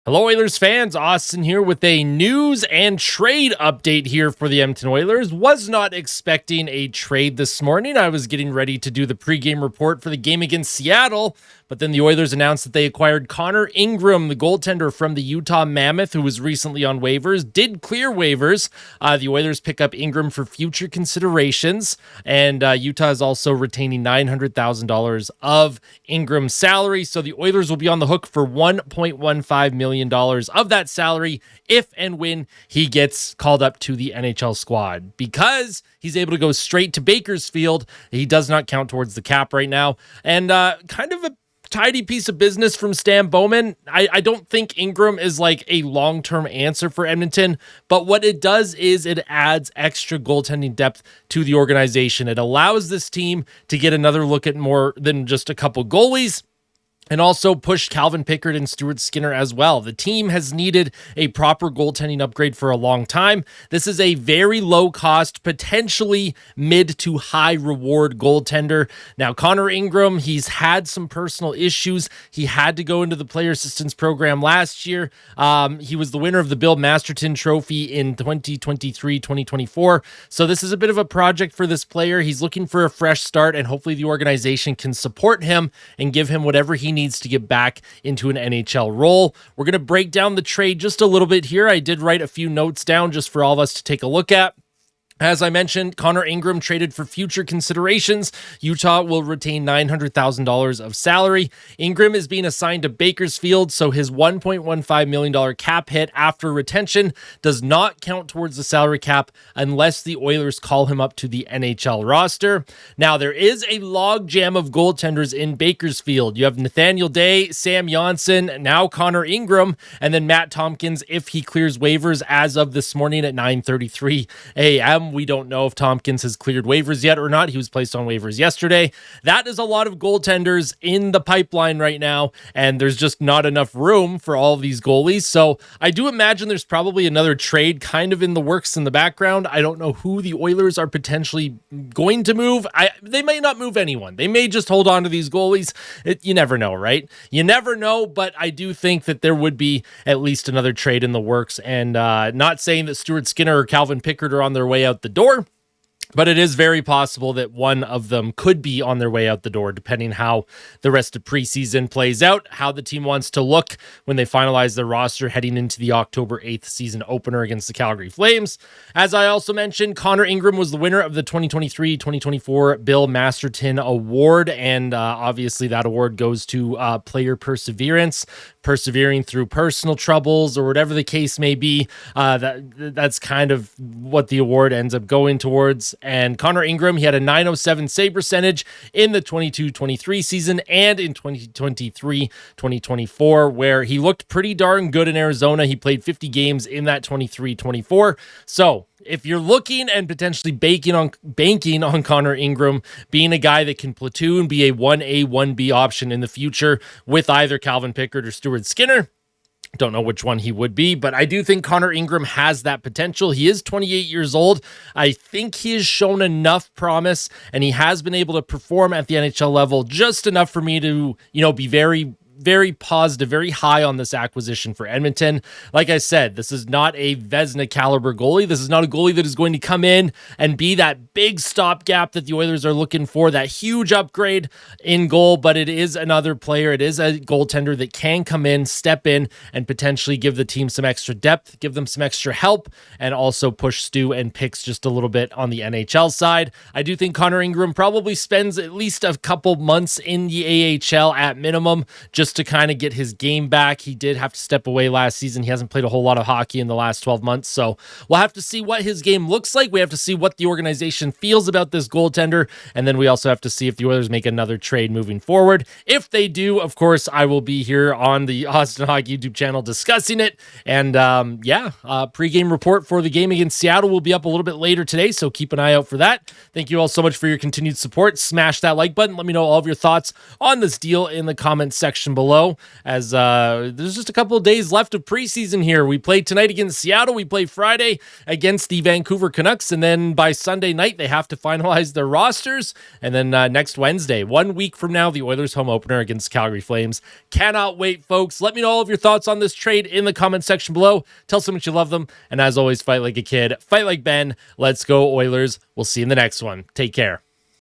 Hello, Oilers fans. Austin here with a news and trade update here for the Edmonton Oilers. Was not expecting a trade this morning. I was getting ready to do the pregame report for the game against Seattle, but then the Oilers announced that they acquired Connor Ingram, the goaltender from the Utah Mammoth, who was recently on waivers, did clear waivers. The Oilers pick up Ingram for future considerations, and Utah is also retaining $900,000 of Ingram's salary, so the Oilers will be on the hook for $1.15 million of that salary if and when he gets called up to the NHL squad. Because he's able to go straight to Bakersfield, he does not count towards the cap right now. And kind of a tidy piece of business from Stan Bowman. I don't think Ingram is like a long-term answer for Edmonton, but what it does is it adds extra goaltending depth to the organization. It allows this team to get another look at more than just a couple goalies, and also pushed Calvin Pickard and Stuart Skinner as well. The team has needed a proper goaltending upgrade for a long time. This is a very low-cost, potentially mid to high-reward goaltender. Now, Connor Ingram, he's had some personal issues. He had to go into the player assistance program last year. He was the winner of the Bill Masterton Trophy in 2023-2024. So this is a bit of a project for this player. He's looking for a fresh start, and hopefully the organization can support him and give him whatever he needs to get back into an NHL role. We're going to break down the trade just a little bit here. I did write a few notes down just for all of us to take a look at. As I mentioned, Connor Ingram traded for future considerations. Utah will retain $900,000 of salary. Ingram is being assigned to Bakersfield, so his $1.15 million cap hit after retention does not count towards the salary cap unless the Oilers call him up to the NHL roster. Now, there is a logjam of goaltenders in Bakersfield. You have Nathaniel Day, Sam Johnson, now Connor Ingram, and then Matt Tompkins if he clears waivers as of this morning at 9:33 a.m. We don't know if Tompkins has cleared waivers yet or not. He was placed on waivers yesterday. That is a lot of goaltenders in the pipeline right now, and there's just not enough room for all of these goalies. So I do imagine there's probably another trade kind of in the works in the background. I don't know who the Oilers are potentially going to move. They may not move anyone. They may just hold on to these goalies. You never know, right? You never know, but I do think that there would be at least another trade in the works, and not saying that Stuart Skinner or Calvin Pickard are on their way out the door, but it is very possible that one of them could be on their way out the door, depending how the rest of preseason plays out, how the team wants to look when they finalize their roster heading into the October 8th season opener against the Calgary Flames. As I also mentioned, Connor Ingram was the winner of the 2023-2024 Bill Masterton Award, and obviously that award goes to player perseverance, persevering through personal troubles or whatever the case may be. That's kind of what the award ends up going towards. And Connor Ingram, he had a .907 save percentage in the 22-23 season and in 2023-2024, where he looked pretty darn good in Arizona. He played 50 games in that 23-24. So if you're looking and potentially banking on Connor Ingram being a guy that can platoon, be a 1A, 1B option in the future with either Calvin Pickard or Stuart Skinner, don't know which one he would be, but I do think Connor Ingram has that potential. He is 28 years old. I think he has shown enough promise, and he has been able to perform at the NHL level just enough for me to, be very positive, very high on this acquisition for Edmonton. Like I said, this is not a Vezina caliber goalie. This is not a goalie that is going to come in and be that big stopgap that the Oilers are looking for, that huge upgrade in goal, but it is another player. It is a goaltender that can come in, step in, and potentially give the team some extra depth, give them some extra help, and also push Stu and Picks just a little bit on the NHL side. I do think Connor Ingram probably spends at least a couple months in the AHL at minimum, just to kind of get his game back. He did have to step away last season. He hasn't played a whole lot of hockey in the last 12 months, so we'll have to see what his game looks like. We have to see what the organization feels about this goaltender, and then we also have to see if the Oilers make another trade moving forward. If they do, of course, I will be here on the Austin Hockey YouTube channel discussing it, and pregame report for the game against Seattle will be up a little bit later today, so keep an eye out for that. Thank you all so much for your continued support. Smash that like button. Let me know all of your thoughts on this deal in the comments section below, as there's just a couple of days left of preseason here. We play tonight against Seattle. We play Friday against the Vancouver Canucks, and then by Sunday night, they have to finalize their rosters. And then next Wednesday, 1 week from now, the Oilers home opener against Calgary Flames. Cannot wait, folks. Let me know all of your thoughts on this trade in the comment section below. Tell someone you love them. And as always, fight like a kid, fight like Ben. Let's go, Oilers. We'll see you in the next one. Take care.